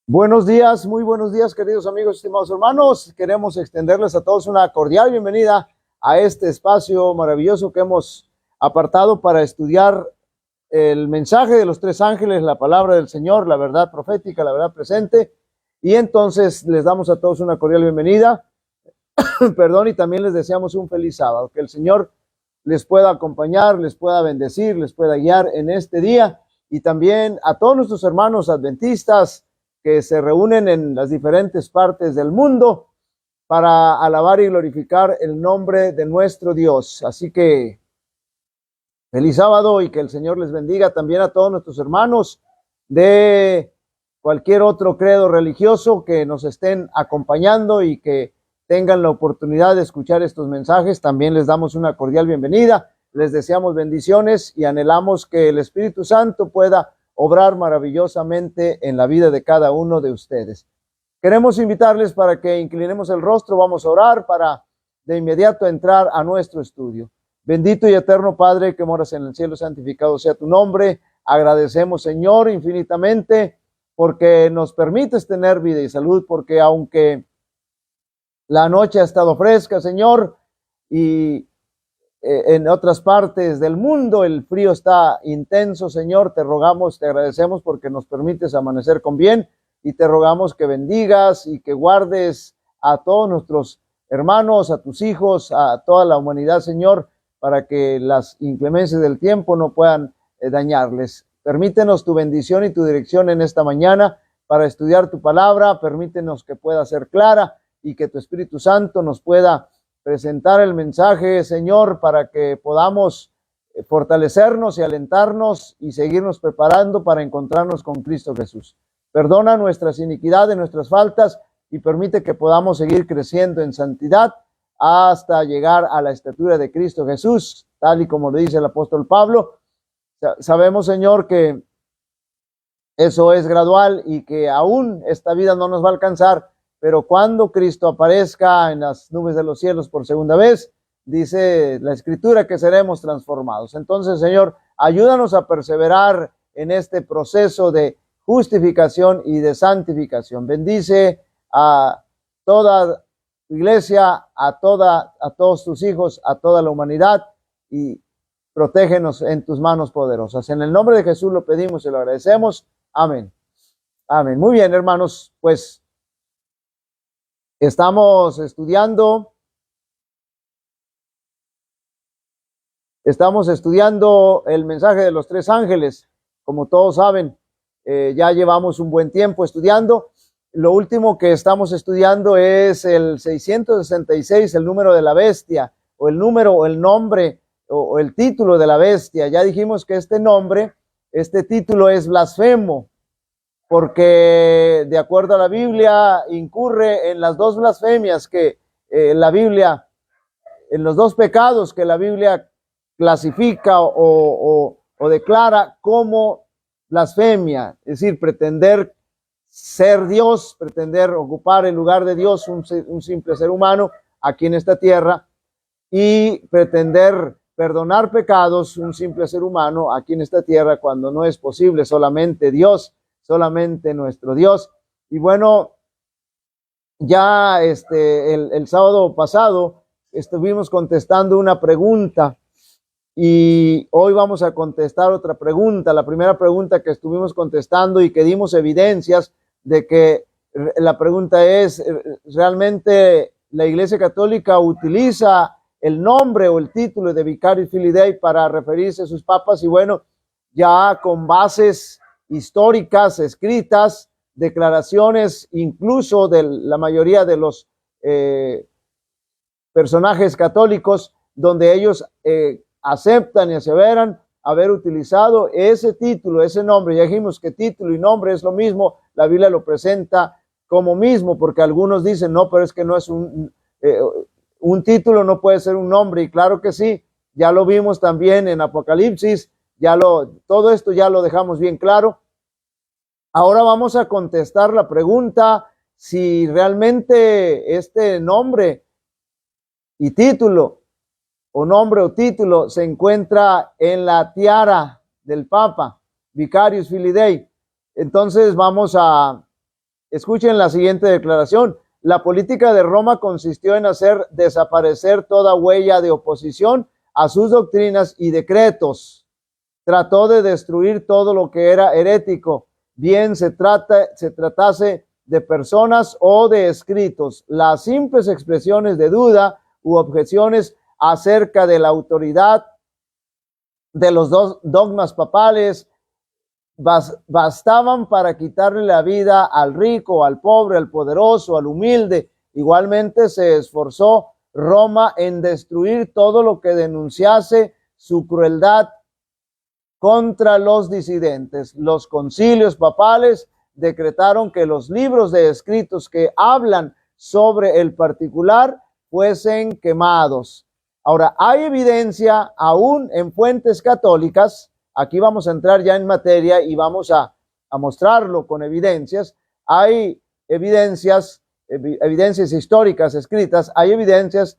Buenos días, muy buenos días, queridos amigos, estimados hermanos. Queremos extenderles a todos una cordial bienvenida a este espacio maravilloso que hemos apartado para estudiar el mensaje de los tres ángeles, la palabra del Señor, la verdad profética, la verdad presente. Y entonces les damos a todos una cordial bienvenida, perdón, y también les deseamos un feliz sábado. Que el Señor les pueda acompañar, les pueda bendecir, les pueda guiar en este día. Y también a todos nuestros hermanos adventistas que se reúnen en las diferentes partes del mundo para alabar y glorificar el nombre de nuestro Dios. Así que feliz sábado y que el Señor les bendiga también a todos nuestros hermanos de cualquier otro credo religioso que nos estén acompañando y que tengan la oportunidad de escuchar estos mensajes. También les damos una cordial bienvenida, les deseamos bendiciones y anhelamos que el Espíritu Santo pueda obrar maravillosamente en la vida de cada uno de ustedes. Queremos invitarles para que inclinemos el rostro, vamos a orar para de inmediato entrar a nuestro estudio. Bendito y eterno Padre que moras en el cielo, santificado sea tu nombre. Agradecemos, Señor, infinitamente porque nos permites tener vida y salud, porque aunque la noche ha estado fresca, Señor, y en otras partes del mundo el frío está intenso, Señor, te rogamos, te agradecemos porque nos permites amanecer con bien y te rogamos que bendigas y que guardes a todos nuestros hermanos, a tus hijos, a toda la humanidad, Señor, para que las inclemencias del tiempo no puedan dañarles. Permítenos tu bendición y tu dirección en esta mañana para estudiar tu palabra, permítenos que pueda ser clara y que tu Espíritu Santo nos pueda presentar el mensaje, Señor, para que podamos fortalecernos y alentarnos y seguirnos preparando para encontrarnos con Cristo Jesús. Perdona nuestras iniquidades, nuestras faltas y permite que podamos seguir creciendo en santidad hasta llegar a la estatura de Cristo Jesús, tal y como lo dice el apóstol Pablo. Sabemos, Señor, que eso es gradual y que aún esta vida no nos va a alcanzar, pero cuando Cristo aparezca en las nubes de los cielos por segunda vez, dice la Escritura que seremos transformados. Entonces, Señor, ayúdanos a perseverar en este proceso de justificación y de santificación. Bendice a toda tu iglesia, a todos tus hijos, a toda la humanidad y protégenos en tus manos poderosas. En el nombre de Jesús lo pedimos y lo agradecemos. Amén. Amén. Muy bien, hermanos, pues estamos estudiando el mensaje de los tres ángeles. Como todos saben, ya llevamos un buen tiempo estudiando. Lo último que estamos estudiando es el 666, el número de la bestia, o el número, o el nombre, o el título de la bestia. Ya dijimos que este título es blasfemo, porque de acuerdo a la Biblia incurre en las dos blasfemias que la Biblia, en los dos pecados que la Biblia clasifica o declara como blasfemia, es decir, pretender ser Dios, pretender ocupar el lugar de Dios, un simple ser humano aquí en esta tierra, y pretender perdonar pecados, un simple ser humano aquí en esta tierra, cuando no es posible, solamente Dios, solamente nuestro Dios. Y bueno, ya el sábado pasado estuvimos contestando una pregunta y hoy vamos a contestar otra pregunta. La primera pregunta que estuvimos contestando y que dimos evidencias de que la pregunta es, ¿realmente la Iglesia Católica utiliza el nombre o el título de Vicarius Filii Dei para referirse a sus papas? Y bueno, ya con bases históricas escritas, declaraciones incluso de la mayoría de los personajes católicos, donde ellos aceptan y aseveran haber utilizado ese título, ese nombre. Ya dijimos que título y nombre es lo mismo, la Biblia lo presenta como mismo, porque algunos dicen, no, pero es que no es un título, no puede ser un nombre, y claro que sí, ya lo vimos también en Apocalipsis, todo esto ya lo dejamos bien claro. Ahora vamos a contestar la pregunta si realmente este nombre y título, o nombre o título, se encuentra en la tiara del Papa, Vicarius Filii Dei. Entonces vamos a Escuchen la siguiente declaración. La política de Roma consistió en hacer desaparecer toda huella de oposición a sus doctrinas y decretos. Trató de destruir todo lo que era herético, bien se tratase de personas o de escritos. Las simples expresiones de duda u objeciones acerca de la autoridad de los dos dogmas papales bastaban para quitarle la vida al rico, al pobre, al poderoso, al humilde. Igualmente se esforzó Roma en destruir todo lo que denunciase su crueldad contra los disidentes. Los concilios papales decretaron que los libros de escritos que hablan sobre el particular fuesen quemados. Ahora, hay evidencia aún en fuentes católicas. Aquí vamos a entrar ya en materia y vamos a mostrarlo con evidencias. Hay evidencias históricas escritas, hay evidencias,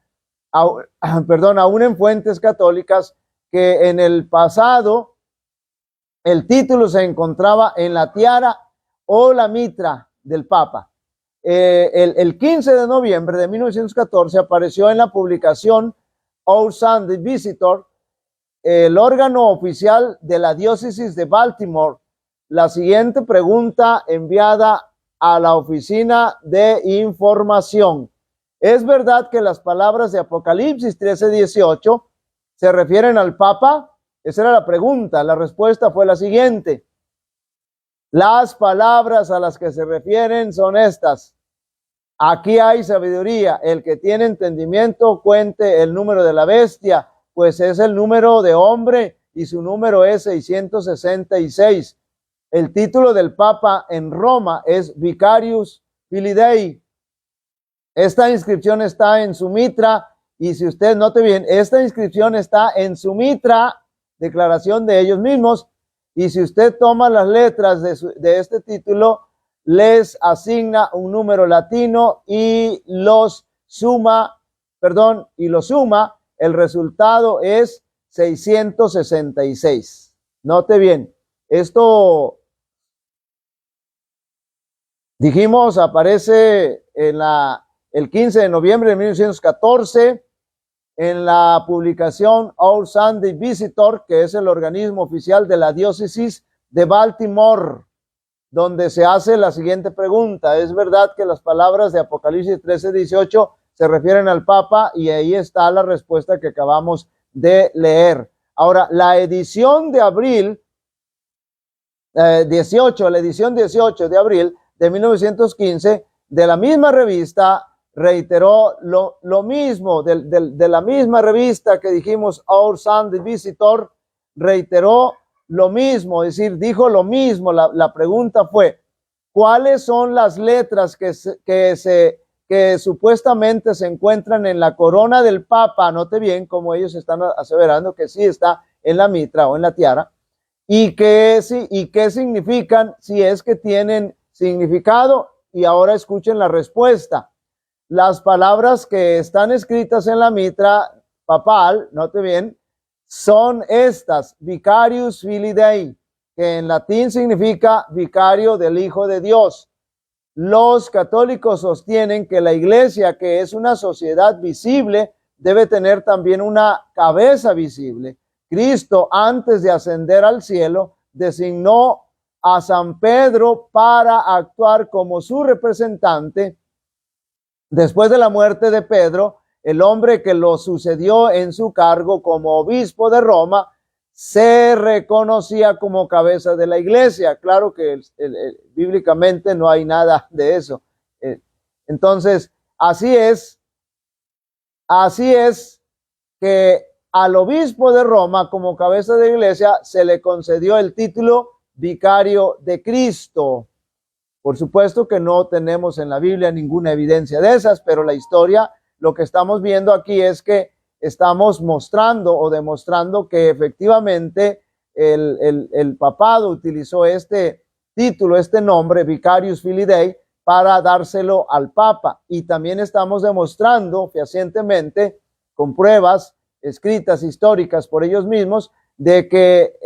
aún en fuentes católicas, que en el pasado el título se encontraba en la tiara o la mitra del Papa. El 15 de noviembre de 1914 apareció en la publicación Our Sunday Visitor, el órgano oficial de la diócesis de Baltimore, la siguiente pregunta enviada a la oficina de información. ¿Es verdad que las palabras de Apocalipsis 13:18 se refieren al Papa? Esa era la pregunta. La respuesta fue la siguiente. Las palabras a las que se refieren son estas. Aquí hay sabiduría. El que tiene entendimiento cuente el número de la bestia, pues es el número de hombre y su número es 666. El título del Papa en Roma es Vicarius Filii Dei. Esta inscripción está en su mitra, y si usted note bien, esta inscripción está en su mitra, declaración de ellos mismos, y si usted toma las letras de este título, les asigna un número latino y los suma, el resultado es 666. Note bien, esto dijimos aparece en el 15 de noviembre de 1914 en la publicación Our Sunday Visitor, que es el organismo oficial de la diócesis de Baltimore, donde se hace la siguiente pregunta. ¿Es verdad que las palabras de Apocalipsis 13:18 se refieren al Papa? Y ahí está la respuesta que acabamos de leer. Ahora, la edición de abril 18, la edición 18 de abril de 1915 de la misma revista reiteró lo mismo, de la misma revista que dijimos Our Sunday Visitor, reiteró lo mismo, es decir, dijo lo mismo. La pregunta fue, ¿cuáles son las letras que supuestamente se encuentran en la corona del Papa? Note bien cómo ellos están aseverando que sí está en la mitra o en la tiara, y qué significan, si es que tienen significado. Y ahora escuchen la respuesta. Las palabras que están escritas en la mitra papal, note bien, son estas: Vicarius Filii Dei, que en latín significa vicario del Hijo de Dios. Los católicos sostienen que la iglesia, que es una sociedad visible, debe tener también una cabeza visible. Cristo, antes de ascender al cielo, designó a San Pedro para actuar como su representante. Después de la muerte de Pedro, el hombre que lo sucedió en su cargo como obispo de Roma se reconocía como cabeza de la iglesia. Claro que bíblicamente no hay nada de eso. Entonces, así es que al obispo de Roma como cabeza de la iglesia se le concedió el título vicario de Cristo. Por supuesto que no tenemos en la Biblia ninguna evidencia de esas, pero la historia, lo que estamos viendo aquí es que estamos mostrando o demostrando que efectivamente el papado utilizó este título, este nombre, Vicarius Filii Dei, para dárselo al Papa. Y también estamos demostrando fehacientemente, con pruebas escritas históricas por ellos mismos, de que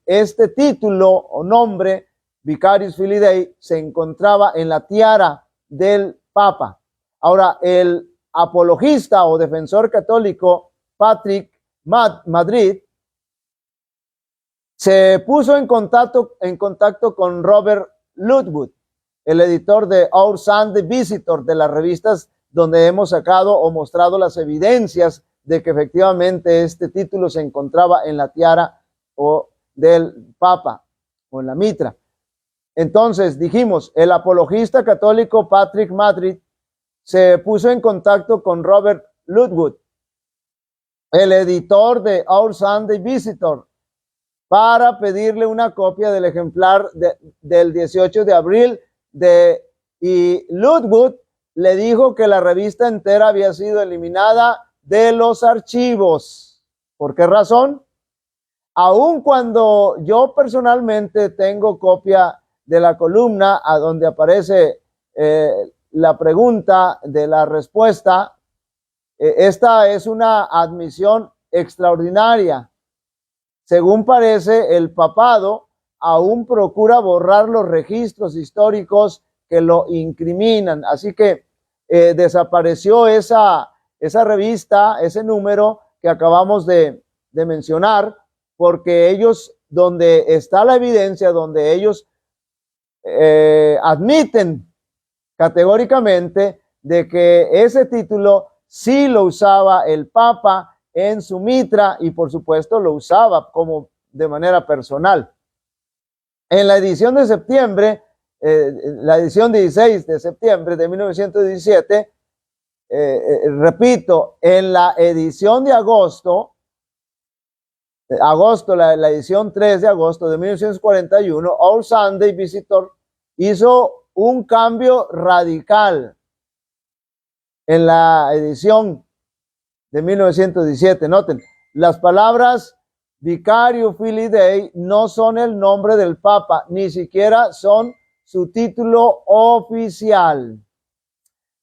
este título o nombre Vicarius Filii Dei se encontraba en la tiara del Papa. Ahora, el apologista o defensor católico Patrick Madrid se puso en contacto con Robert Ludwood, el editor de Our Sunday Visitor, de las revistas donde hemos sacado o mostrado las evidencias de que efectivamente este título se encontraba en la tiara o del Papa o en la mitra. Entonces dijimos, el apologista católico Patrick Madrid se puso en contacto con Robert Ludwood, el editor de Our Sunday Visitor, para pedirle una copia del ejemplar del 18 de abril y Ludwood le dijo que la revista entera había sido eliminada de los archivos. ¿Por qué razón? Aun cuando yo personalmente tengo copia de la columna a donde aparece la pregunta de la respuesta, esta es una admisión extraordinaria. Según parece, el papado aún procura borrar los registros históricos que lo incriminan. Así que desapareció esa revista, ese número que acabamos de mencionar, porque ellos, donde está la evidencia, donde ellos admiten categóricamente de que ese título sí lo usaba el Papa en su mitra y por supuesto lo usaba como de manera personal. En la edición de septiembre, la edición 16 de septiembre de 1917, repito, en la edición de agosto, la edición 3 de agosto de 1941, Our Sunday Visitor hizo un cambio radical en la edición de 1917. Noten, las palabras Vicarius Filii Dei no son el nombre del Papa, ni siquiera son su título oficial.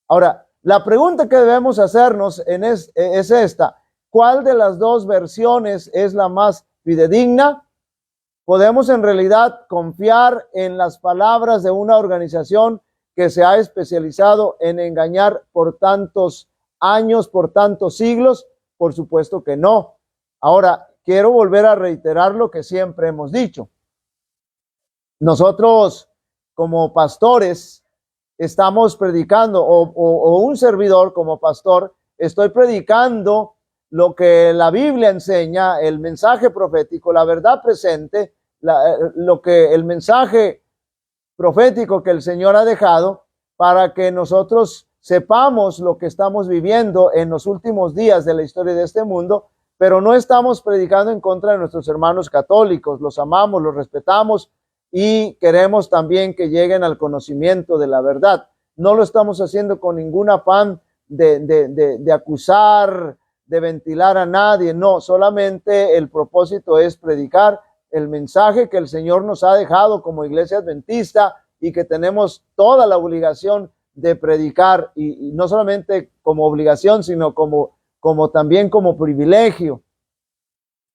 Ahora, la pregunta que debemos hacernos es esta: ¿cuál de las dos versiones es la más fidedigna? ¿Podemos en realidad confiar en las palabras de una organización que se ha especializado en engañar por tantos años, por tantos siglos? Por supuesto que no. Ahora, quiero volver a reiterar lo que siempre hemos dicho. Nosotros, como pastores, estamos predicando, o un servidor como pastor, estoy predicando lo que la Biblia enseña, el mensaje profético, la verdad presente, el mensaje profético que el Señor ha dejado, para que nosotros sepamos lo que estamos viviendo en los últimos días de la historia de este mundo, pero no estamos predicando en contra de nuestros hermanos católicos. Los amamos, los respetamos y queremos también que lleguen al conocimiento de la verdad. No lo estamos haciendo con ningún afán de acusar, de ventilar a nadie. No, solamente el propósito es predicar el mensaje que el Señor nos ha dejado como iglesia adventista y que tenemos toda la obligación de predicar, y no solamente como obligación, sino como también como privilegio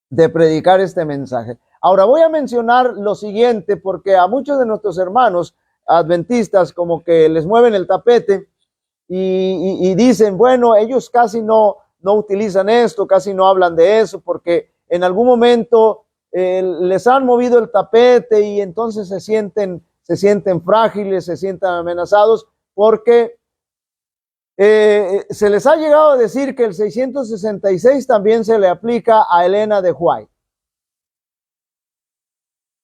de predicar este mensaje. Ahora voy a mencionar lo siguiente, porque a muchos de nuestros hermanos adventistas como que les mueven el tapete y dicen, bueno, ellos casi no utilizan esto, casi no hablan de eso, porque en algún momento les han movido el tapete y entonces se sienten frágiles, se sienten amenazados, porque se les ha llegado a decir que el 666 también se le aplica a Elena de White.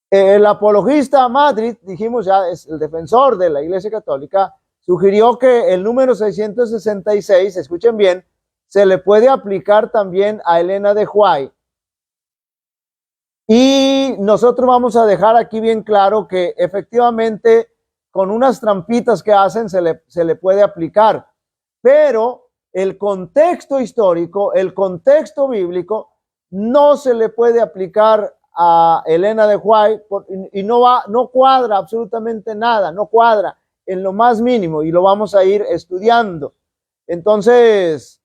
El apologista Madrid, dijimos ya, es el defensor de la Iglesia Católica, sugirió que el número 666, escuchen bien, se le puede aplicar también a Elena de White. Y nosotros vamos a dejar aquí bien claro que efectivamente con unas trampitas que hacen se le puede aplicar, pero el contexto histórico, el contexto bíblico, no se le puede aplicar a Elena de White y no cuadra absolutamente nada, no cuadra en lo más mínimo, y lo vamos a ir estudiando. Entonces,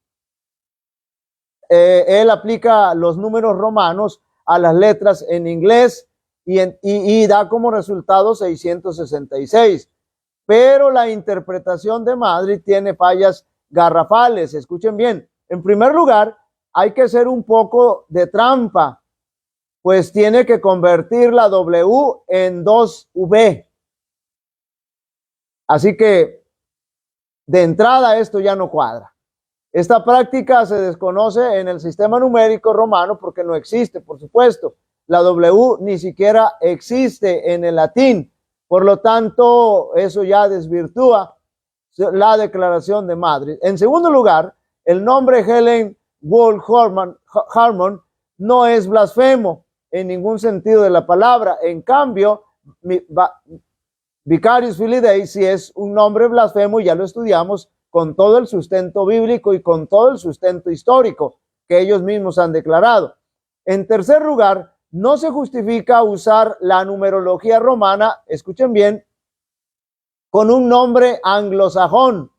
él aplica los números romanos a las letras en inglés y da como resultado 666. Pero la interpretación de Madrid tiene fallas garrafales. Escuchen bien. En primer lugar, hay que hacer un poco de trampa, pues tiene que convertir la W en 2V. Así que de entrada esto ya no cuadra. Esta práctica se desconoce en el sistema numérico romano porque no existe, por supuesto. La W ni siquiera existe en el latín. Por lo tanto, eso ya desvirtúa la declaración de Madrid. En segundo lugar, el nombre Helen Wold Harmon no es blasfemo en ningún sentido de la palabra. En cambio, Vicarius Filii sí es un nombre blasfemo, ya lo estudiamos, con todo el sustento bíblico y con todo el sustento histórico que ellos mismos han declarado. En tercer lugar, no se justifica usar la numerología romana, escuchen bien, con un nombre anglosajón.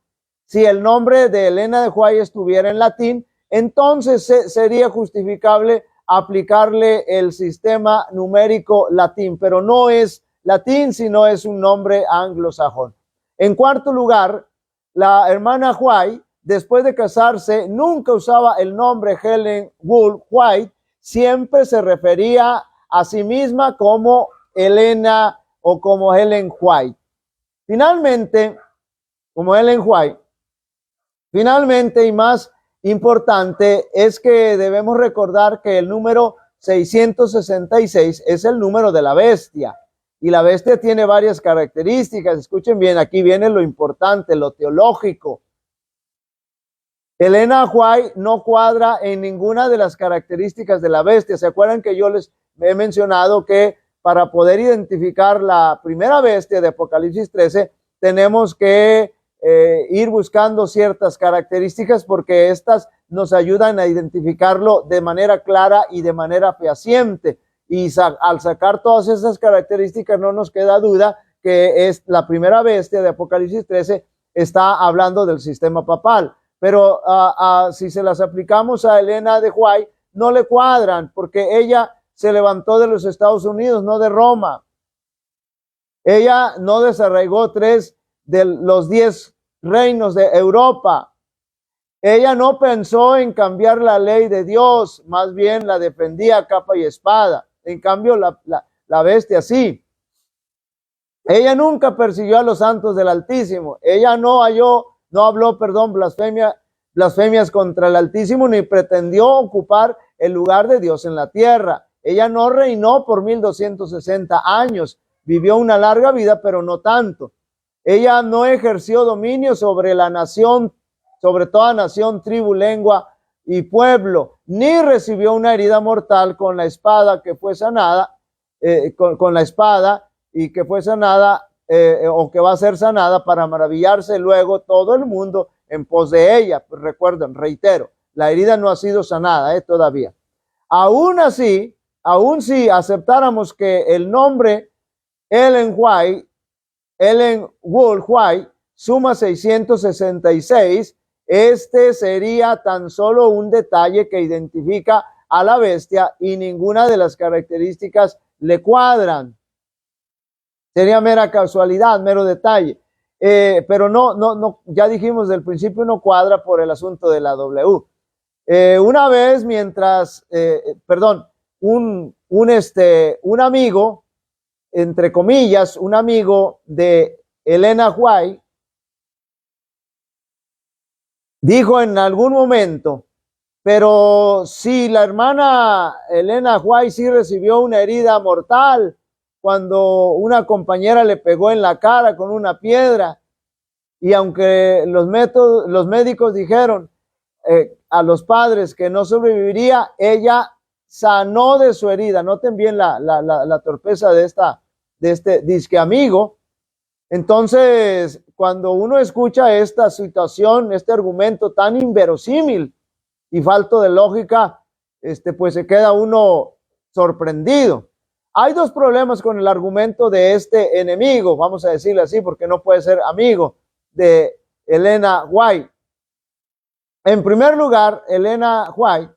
Si el nombre de Elena de White estuviera en latín, entonces sería justificable aplicarle el sistema numérico latín, pero no es latín, sino es un nombre anglosajón. En cuarto lugar, la hermana White, después de casarse, nunca usaba el nombre Helen Wood White, siempre se refería a sí misma como Elena o como Helen White. Finalmente, como Helen White, finalmente y más importante es que debemos recordar que el número 666 es el número de la bestia. Y la bestia tiene varias características. Escuchen bien, aquí viene lo importante, lo teológico. Elena White no cuadra en ninguna de las características de la bestia. ¿Se acuerdan que yo les he mencionado que para poder identificar la primera bestia de Apocalipsis 13, tenemos que ir buscando ciertas características porque estas nos ayudan a identificarlo de manera clara y de manera fehaciente? Y al sacar todas esas características no nos queda duda que es la primera bestia de Apocalipsis 13 está hablando del sistema papal. Pero si se las aplicamos a Elena de White, no le cuadran porque ella se levantó de los Estados Unidos, no de Roma. Ella no desarraigó 3 de los 10 reinos de Europa. Ella no pensó en cambiar la ley de Dios, más bien la defendía a capa y espada. En cambio, la bestia sí. Ella nunca persiguió a los santos del Altísimo. Ella no habló, blasfemias contra el Altísimo, ni pretendió ocupar el lugar de Dios en la tierra. Ella no reinó por 1260 años. Vivió una larga vida, pero no tanto. Ella no ejerció dominio sobre la nación, sobre toda nación, tribu, lengua y pueblo, ni recibió una herida mortal con la espada que fue sanada, con la espada y que fue sanada o que va a ser sanada para maravillarse luego todo el mundo en pos de ella. Pues recuerden, reitero, la herida no ha sido sanada todavía. Aún así, aún si aceptáramos que el nombre Ellen Wood White suma 666, este sería tan solo un detalle que identifica a la bestia y ninguna de las características le cuadran. Sería mera casualidad, mero detalle. Pero no, ya dijimos del principio no cuadra por el asunto de la W. Una vez mientras, un amigo, entre comillas, un amigo de Elena White, dijo en algún momento, pero si la hermana Elena White sí recibió una herida mortal cuando una compañera le pegó en la cara con una piedra, y aunque los médicos dijeron a los padres que no sobreviviría, ella sanó de su herida. Noten bien la torpeza de este disque amigo. Entonces, cuando uno escucha esta situación, este argumento tan inverosímil y falto de lógica, pues se queda uno sorprendido. Hay dos problemas con el argumento de este enemigo, vamos a decirle así, porque no puede ser amigo de Elena White. En primer lugar, Elena White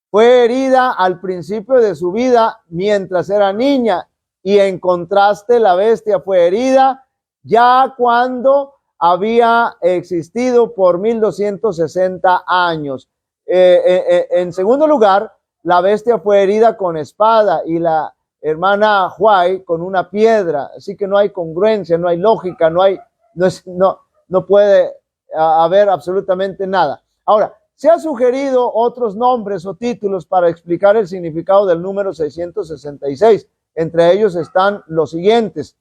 fue herida al principio de su vida mientras era niña y en contraste la bestia fue herida ya cuando había existido por 1260 años. En segundo lugar, la bestia fue herida con espada y la hermana Huay con una piedra, así que no hay congruencia, no hay lógica, no puede haber absolutamente nada. Ahora, se han sugerido otros nombres o títulos para explicar el significado del número 666. Entre ellos están los siguientes: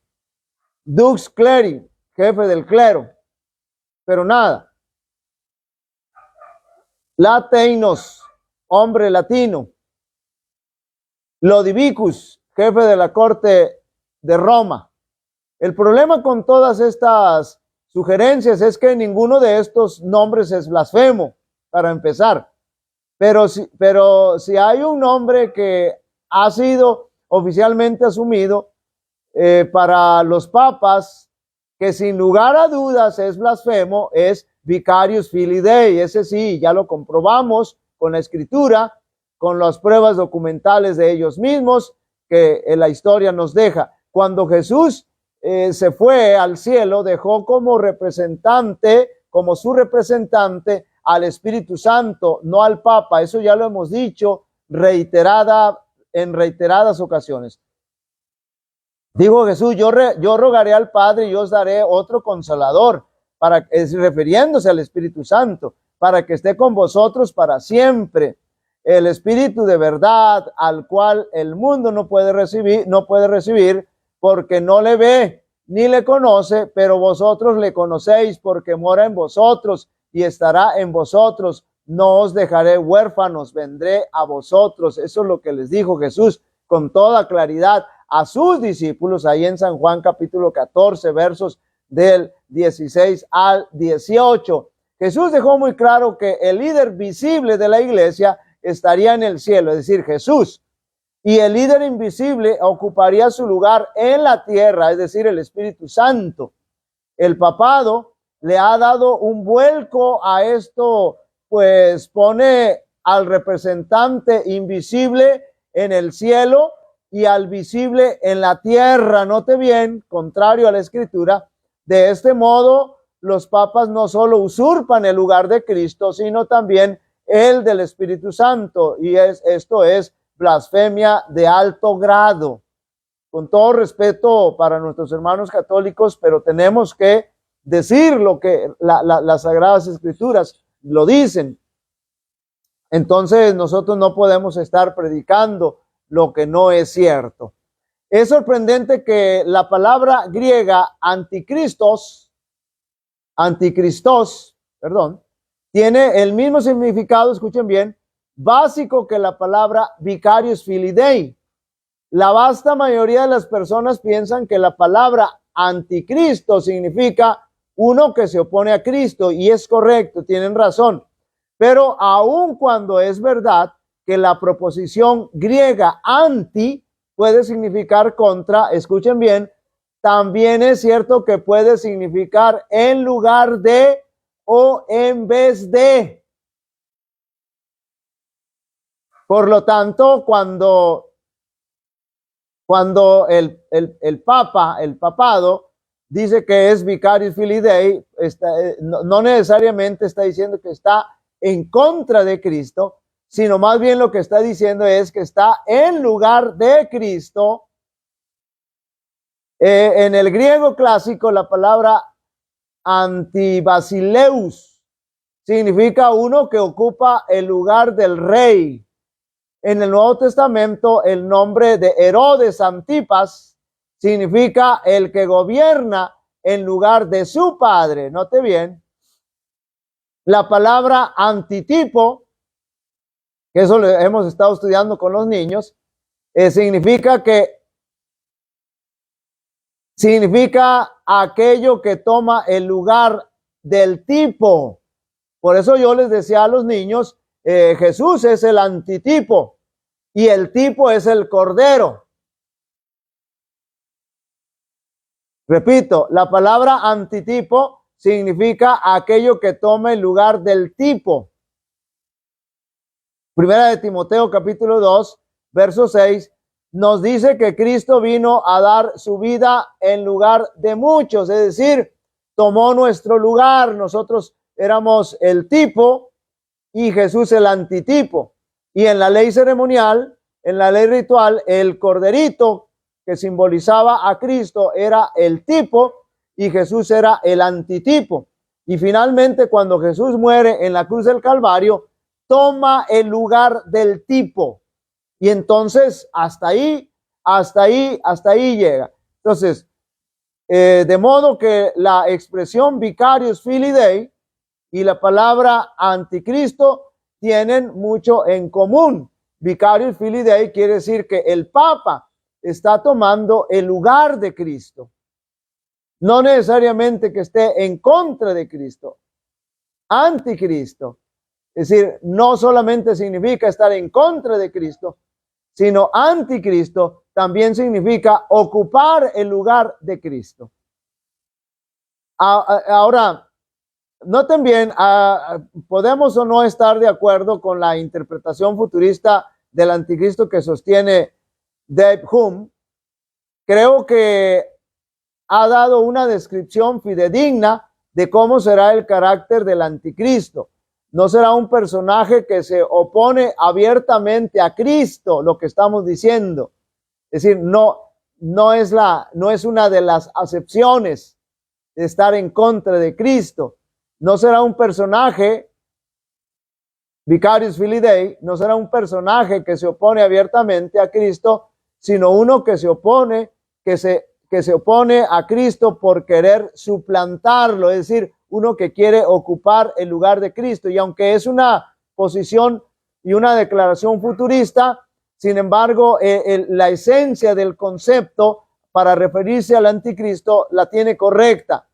Dux Cleri, jefe del clero, pero nada. Lateinos, hombre latino. Lodivicus, jefe de la corte de Roma. El problema con todas estas sugerencias es que ninguno de estos nombres es blasfemo, para empezar. Pero si hay un nombre que ha sido oficialmente asumido para los papas, que sin lugar a dudas es blasfemo, es Vicarius Filii Dei. Ese sí, ya lo comprobamos con la escritura, con las pruebas documentales de ellos mismos que la historia nos deja. Cuando Jesús se fue al cielo, dejó como representante, como su representante, al Espíritu Santo, no al Papa. Eso ya lo hemos dicho en reiteradas ocasiones. Dijo Jesús, yo rogaré al Padre y yo os daré otro consolador, refiriéndose al Espíritu Santo, para que esté con vosotros para siempre. El Espíritu de verdad, al cual el mundo no puede recibir porque no le ve ni le conoce, pero vosotros le conocéis porque mora en vosotros y estará en vosotros. No os dejaré huérfanos, vendré a vosotros. Eso es lo que les dijo Jesús con toda claridad a sus discípulos ahí en San Juan capítulo 14, versos del 16 al 18. Jesús dejó muy claro que el líder visible de la iglesia estaría en el cielo, es decir, Jesús, y el líder invisible ocuparía su lugar en la tierra, es decir, el Espíritu Santo. El papado le ha dado un vuelco a esto, pues pone al representante invisible en el cielo y al visible en la tierra. Note bien, contrario a la escritura, de este modo los papas no solo usurpan el lugar de Cristo, sino también el del Espíritu Santo, y esto es blasfemia de alto grado. Con todo respeto para nuestros hermanos católicos, pero tenemos que decir lo que las Sagradas Escrituras lo dicen. Entonces nosotros no podemos estar predicando lo que no es cierto. Es sorprendente que la palabra griega anticristos, tiene el mismo significado, escuchen bien, básico que la palabra Vicarius Filii Dei. La vasta mayoría de las personas piensan que la palabra anticristo significa uno que se opone a Cristo, y es correcto, tienen razón. Pero aun cuando es verdad que la proposición griega anti puede significar contra, escuchen bien, también es cierto que puede significar en lugar de o en vez de. Por lo tanto, cuando el papado dice que es Vicarius Filii Dei, no necesariamente está diciendo que está en contra de Cristo, sino más bien lo que está diciendo es que está en lugar de Cristo. En el griego clásico, la palabra antibasileus significa uno que ocupa el lugar del rey. En el Nuevo Testamento, el nombre de Herodes Antipas significa el que gobierna en lugar de su padre. Note bien, la palabra antitipo, que eso lo hemos estado estudiando con los niños, significa aquello que toma el lugar del tipo. Por eso yo les decía a los niños, Jesús es el antitipo y el tipo es el cordero. Repito, la palabra antitipo significa aquello que toma el lugar del tipo. Primera de Timoteo capítulo 2, verso 6, nos dice que Cristo vino a dar su vida en lugar de muchos, es decir, tomó nuestro lugar. Nosotros éramos el tipo y Jesús el antitipo. Y en la ley ceremonial, en la ley ritual, el corderito que simbolizaba a Cristo era el tipo y Jesús era el antitipo. Y finalmente, cuando Jesús muere en la cruz del Calvario, toma el lugar del tipo. Y entonces hasta ahí llega. Entonces, de modo que la expresión vicarius filii Dei y la palabra anticristo tienen mucho en común. Vicarius filii Dei quiere decir que el Papa está tomando el lugar de Cristo. No necesariamente que esté en contra de Cristo, anticristo. Es decir, no solamente significa estar en contra de Cristo, sino anticristo también significa ocupar el lugar de Cristo. Ahora, noten bien, podemos o no estar de acuerdo con la interpretación futurista del anticristo que sostiene Dave Hume. Creo que ha dado una descripción fidedigna de cómo será el carácter del anticristo. No será un personaje que se opone abiertamente a Cristo, lo que estamos diciendo. Es decir, no es una de las acepciones de estar en contra de Cristo. No será un personaje, vicarius filii Dei, no será un personaje que se opone abiertamente a Cristo, sino uno que se opone a Cristo por querer suplantarlo, es decir, uno que quiere ocupar el lugar de Cristo. Y aunque es una posición y una declaración futurista, sin embargo, la esencia del concepto para referirse al anticristo la tiene correcta.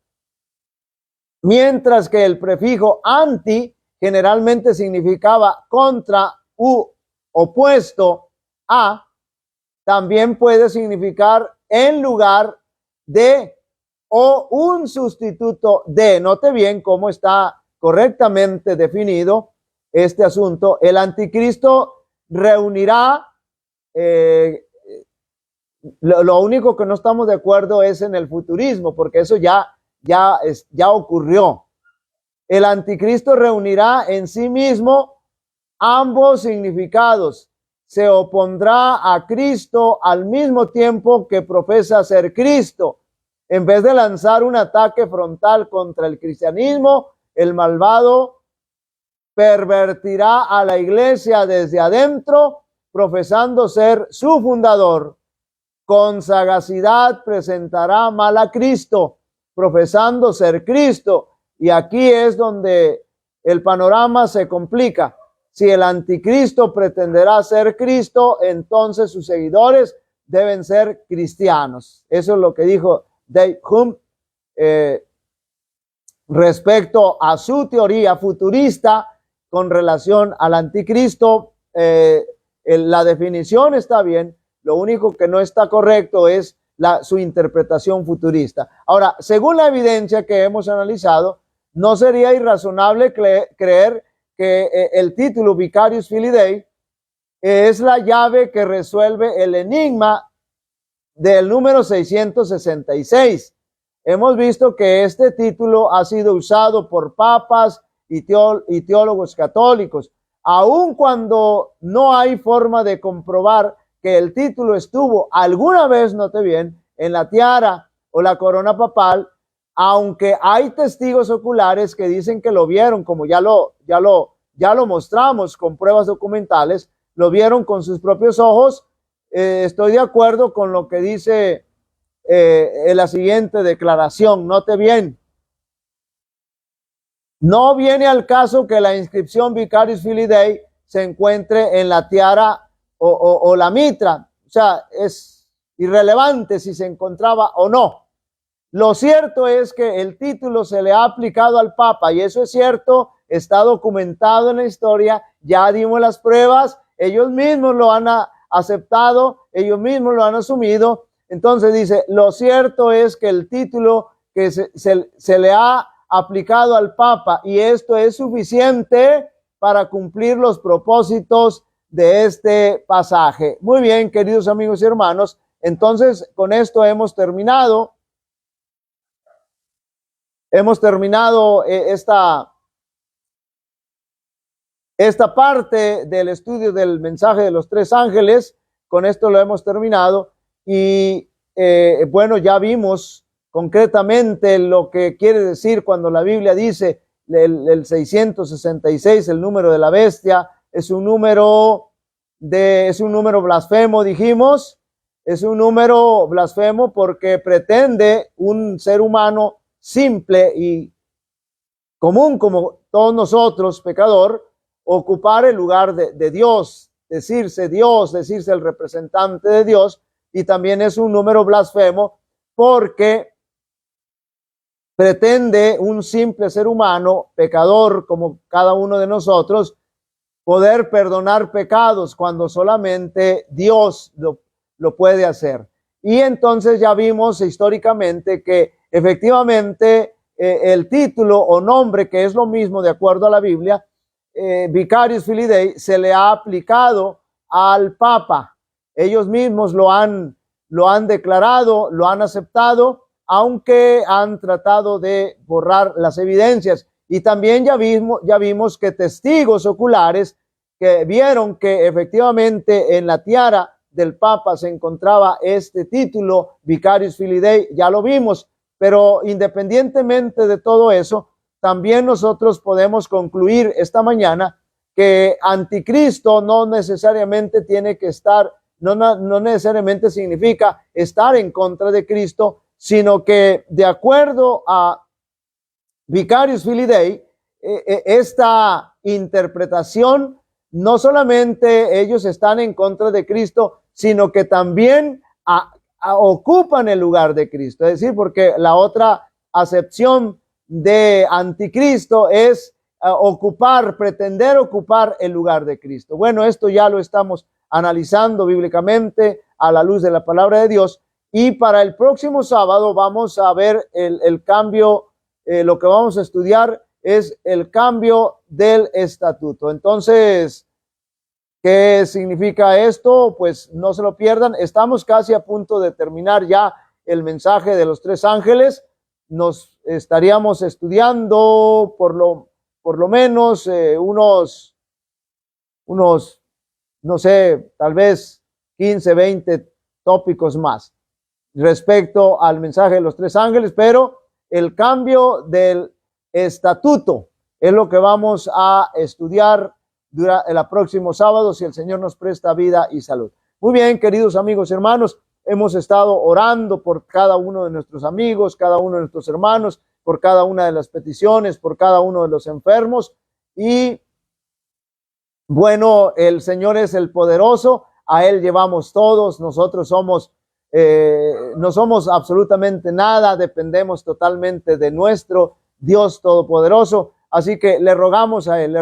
Mientras que el prefijo anti generalmente significaba contra u opuesto a, también puede significar en lugar de o un sustituto de. Note bien cómo está correctamente definido este asunto. El anticristo reunirá, lo único que no estamos de acuerdo es en el futurismo, porque eso ya ocurrió. El anticristo reunirá en sí mismo ambos significados. Se opondrá a Cristo al mismo tiempo que profesa ser Cristo. En vez de lanzar un ataque frontal contra el cristianismo, el malvado pervertirá a la iglesia desde adentro, profesando ser su fundador. Con sagacidad presentará mal a Cristo, profesando ser Cristo. Y aquí es donde el panorama se complica. Si el anticristo pretenderá ser Cristo, entonces sus seguidores deben ser cristianos. Eso es lo que dijo Dave Hume respecto a su teoría futurista con relación al anticristo. La definición está bien, lo único que no está correcto es su interpretación futurista. Ahora, según la evidencia que hemos analizado, no sería irrazonable creer que el título Vicarius Filii Dei es la llave que resuelve el enigma del número 666. Hemos visto que este título ha sido usado por papas y teólogos católicos, aun cuando no hay forma de comprobar que el título estuvo alguna vez, note bien, en la tiara o la corona papal, aunque hay testigos oculares que dicen que lo vieron, como ya lo mostramos con pruebas documentales, lo vieron con sus propios ojos. Estoy de acuerdo con lo que dice en la siguiente declaración. Note bien, no viene al caso que la inscripción Vicarius Filii Dei se encuentre en la tiara o la mitra. O sea, es irrelevante si se encontraba o no. Lo cierto es que el título se le ha aplicado al Papa, y eso es cierto, está documentado en la historia, ya dimos las pruebas, ellos mismos lo han aceptado, ellos mismos lo han asumido. Entonces dice, lo cierto es que el título que se le ha aplicado al Papa, y esto es suficiente para cumplir los propósitos de este pasaje. Muy bien, queridos amigos y hermanos, entonces con esto hemos terminado esta parte del estudio del mensaje de los tres ángeles. Con esto lo hemos terminado y bueno, ya vimos concretamente lo que quiere decir cuando la Biblia dice el 666, el número de la bestia, es un número blasfemo, dijimos. Es un número blasfemo porque pretende un ser humano simple y común como todos nosotros, pecador, ocupar el lugar de Dios, decirse el representante de Dios. Y también es un número blasfemo porque pretende un simple ser humano, pecador como cada uno de nosotros, poder perdonar pecados cuando solamente Dios lo puede hacer. Y entonces ya vimos históricamente que efectivamente el título o nombre, que es lo mismo de acuerdo a la Biblia, Vicarius Filii Dei, se le ha aplicado al Papa. Ellos mismos lo han declarado, lo han aceptado, aunque han tratado de borrar las evidencias. Y también ya vimos que testigos oculares que vieron que efectivamente en la tiara del Papa se encontraba este título, Vicarius Filii Dei, ya lo vimos. Pero independientemente de todo eso, también nosotros podemos concluir esta mañana que anticristo no necesariamente tiene que estar, no necesariamente significa estar en contra de Cristo, sino que de acuerdo a Vicarius Filii Dei, esta interpretación, no solamente ellos están en contra de Cristo, sino que también ocupan el lugar de Cristo. Es decir, porque la otra acepción de anticristo es pretender ocupar el lugar de Cristo. Bueno, esto ya lo estamos analizando bíblicamente a la luz de la palabra de Dios. Y para el próximo sábado vamos a ver el cambio, lo que vamos a estudiar es el cambio del estatuto. Entonces, ¿qué significa esto? Pues no se lo pierdan. Estamos casi a punto de terminar ya el mensaje de los tres ángeles. Nos estaríamos estudiando por lo menos unos, no sé, tal vez 15, 20 tópicos más respecto al mensaje de los tres ángeles, pero el cambio del estatuto es lo que vamos a estudiar el próximo sábado, si el Señor nos presta vida y salud. Muy bien, queridos amigos y hermanos, hemos estado orando por cada uno de nuestros amigos, cada uno de nuestros hermanos, por cada una de las peticiones, por cada uno de los enfermos. Y bueno, el Señor es el poderoso, a Él llevamos todos, nosotros no somos absolutamente nada, dependemos totalmente de nuestro Dios Todopoderoso. Así que le rogamos a Él.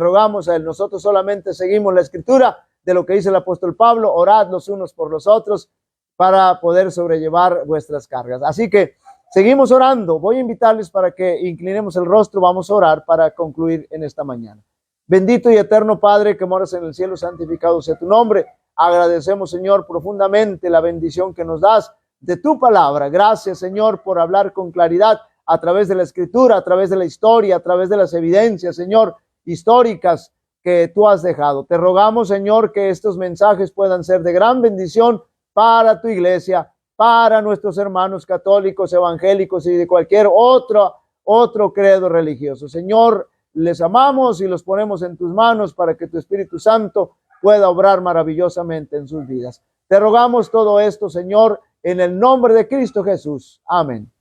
Nosotros solamente seguimos la escritura de lo que dice el apóstol Pablo: orad los unos por los otros para poder sobrellevar vuestras cargas. Así que seguimos orando. Voy a invitarles para que inclinemos el rostro. Vamos a orar para concluir en esta mañana. Bendito y eterno Padre que moras en el cielo, santificado sea tu nombre. Agradecemos, Señor, profundamente la bendición que nos das de tu palabra. Gracias, Señor, por hablar con claridad a través de la escritura, a través de la historia, a través de las evidencias, Señor, históricas que tú has dejado. Te rogamos, Señor, que estos mensajes puedan ser de gran bendición para tu iglesia, para nuestros hermanos católicos, evangélicos y de cualquier otro credo religioso. Señor, les amamos y los ponemos en tus manos para que tu Espíritu Santo pueda obrar maravillosamente en sus vidas. Te rogamos todo esto, Señor, en el nombre de Cristo Jesús. Amén.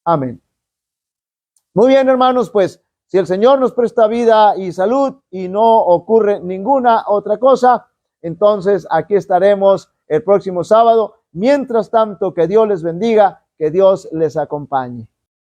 Amén. Muy bien, hermanos, pues si el Señor nos presta vida y salud y no ocurre ninguna otra cosa, entonces aquí estaremos el próximo sábado. Mientras tanto, que Dios les bendiga, que Dios les acompañe.